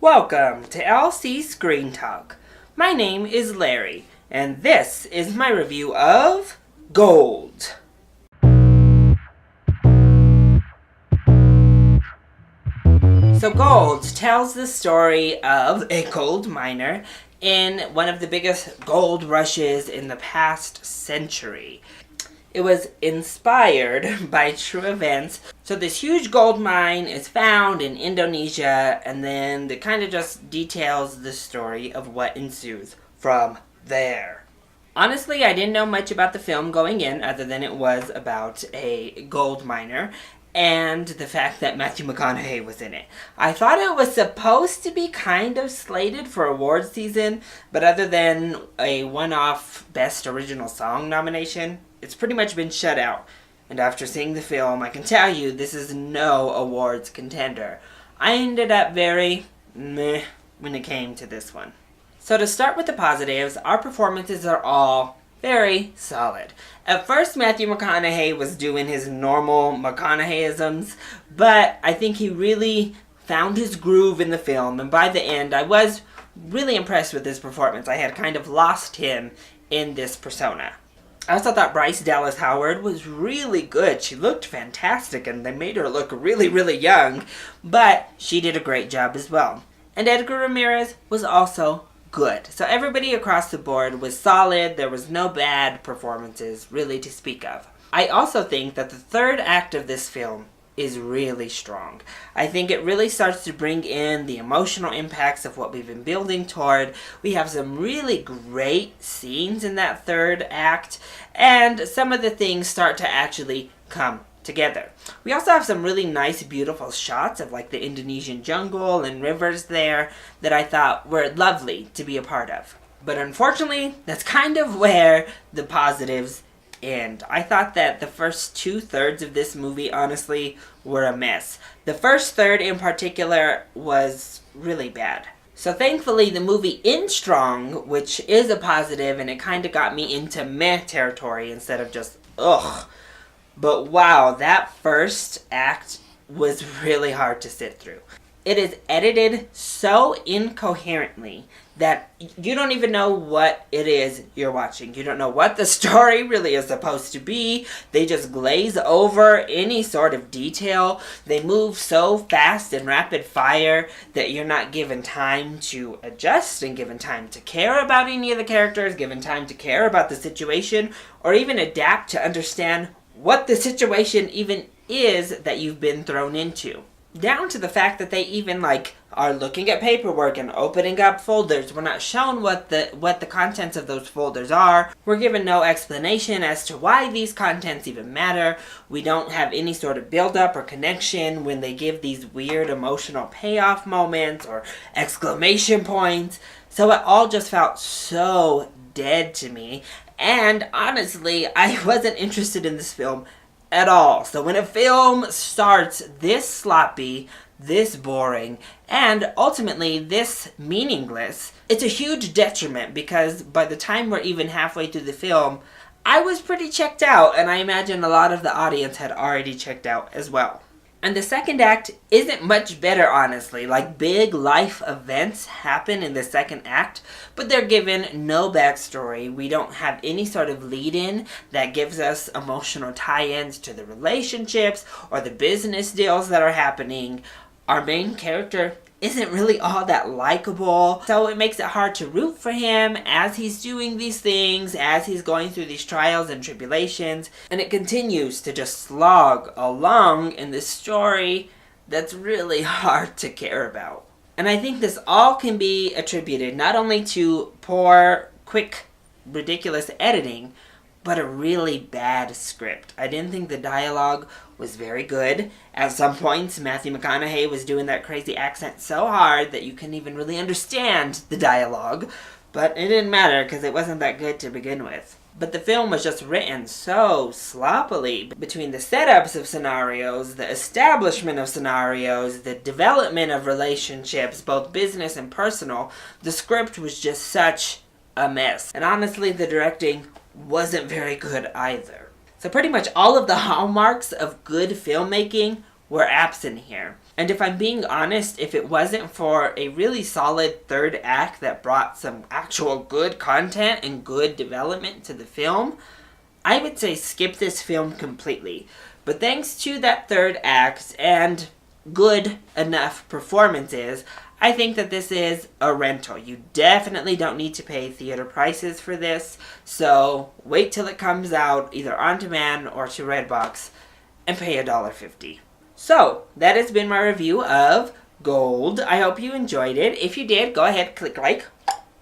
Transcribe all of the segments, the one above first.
Welcome to LC Screen Talk. My name is Larry, and this is my review of Gold. So Gold tells the story of a gold miner in one of the biggest gold rushes in the past century. It was inspired by true events. So this huge gold mine is found in Indonesia, and then it kind of just details the story of what ensues from there. Honestly, I didn't know much about the film going in, other than it was about a gold miner and the fact that Matthew McConaughey was in it. I thought it was supposed to be kind of slated for awards season, but other than a one-off Best Original Song nomination, it's pretty much been shut out. And after seeing the film, I can tell you this is no awards contender. I ended up very meh when it came to this one. So to start with the positives, our performances are all very solid. At first, Matthew McConaughey was doing his normal McConaugheyisms, but I think he really found his groove in the film, and by the end, I was really impressed with his performance. I had kind of lost him in this persona. I also thought Bryce Dallas Howard was really good. She looked fantastic, and they made her look really, really young, but she did a great job as well. And Edgar Ramirez was also good. So everybody across the board was solid. There was no bad performances really to speak of. I also think that the third act of this film is really strong. I think it really starts to bring in the emotional impacts of what we've been building toward. We have some really great scenes in that third act, and some of the things start to actually come together. We also have some really nice, beautiful shots of like the Indonesian jungle and rivers there that I thought were lovely to be a part of. But unfortunately, that's kind of where the positives end. I thought that the first 2/3 of this movie, honestly, were a mess. The first third in particular was really bad. So thankfully, the movie ends strong, which is a positive, and it kind of got me into meh territory instead of just ugh. But wow, that first act was really hard to sit through. It is edited so incoherently that you don't even know what it is you're watching. You don't know what the story really is supposed to be. They just glaze over any sort of detail. They move so fast and rapid fire that you're not given time to adjust and given time to care about any of the characters, given time to care about the situation, or even adapt to understand what the situation even is that you've been thrown into. Down to the fact that they even are looking at paperwork and opening up folders. We're not shown what the contents of those folders are. We're given no explanation as to why these contents even matter. We don't have any sort of build-up or connection when they give these weird emotional payoff moments or exclamation points. So it all just felt so dead to me. And honestly, I wasn't interested in this film at all. So when a film starts this sloppy, this boring, and ultimately this meaningless, it's a huge detriment, because by the time we're even halfway through the film, I was pretty checked out, and I imagine a lot of the audience had already checked out as well. And the second act isn't much better, honestly. Big life events happen in the second act, but they're given no backstory. We don't have any sort of lead-in that gives us emotional tie-ins to the relationships or the business deals that are happening. Our main character isn't really all that likable, so it makes it hard to root for him as he's doing these things, as he's going through these trials and tribulations, and it continues to just slog along in this story that's really hard to care about. And I think this all can be attributed not only to poor, quick, ridiculous editing, but a really bad script. I didn't think the dialogue was very good. At some points, Matthew McConaughey was doing that crazy accent so hard that you couldn't even really understand the dialogue. But it didn't matter because it wasn't that good to begin with. But the film was just written so sloppily. Between the setups of scenarios, the establishment of scenarios, the development of relationships, both business and personal, the script was just such a mess. And honestly, the directing wasn't very good either. So pretty much all of the hallmarks of good filmmaking were absent here. And if I'm being honest, if it wasn't for a really solid third act that brought some actual good content and good development to the film, I would say skip this film completely. But thanks to that third act and good enough performances, I think that this is a rental. You definitely don't need to pay theater prices for this, so wait till it comes out either on demand or to Redbox and pay $1.50. So, that has been my review of Gold. I hope you enjoyed it. If you did, go ahead, click like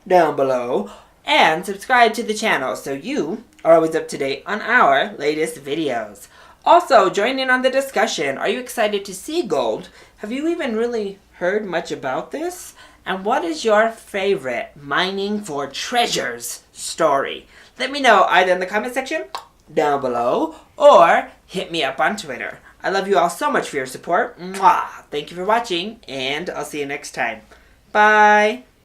down below and subscribe to the channel so you are always up to date on our latest videos. Also, join in on the discussion. Are you excited to see Gold? Have you even really heard much about this? And what is your favorite mining for treasures story? Let me know either in the comment section down below or hit me up on Twitter. I love you all so much for your support. Mwah! Thank you for watching, and I'll see you next time. Bye!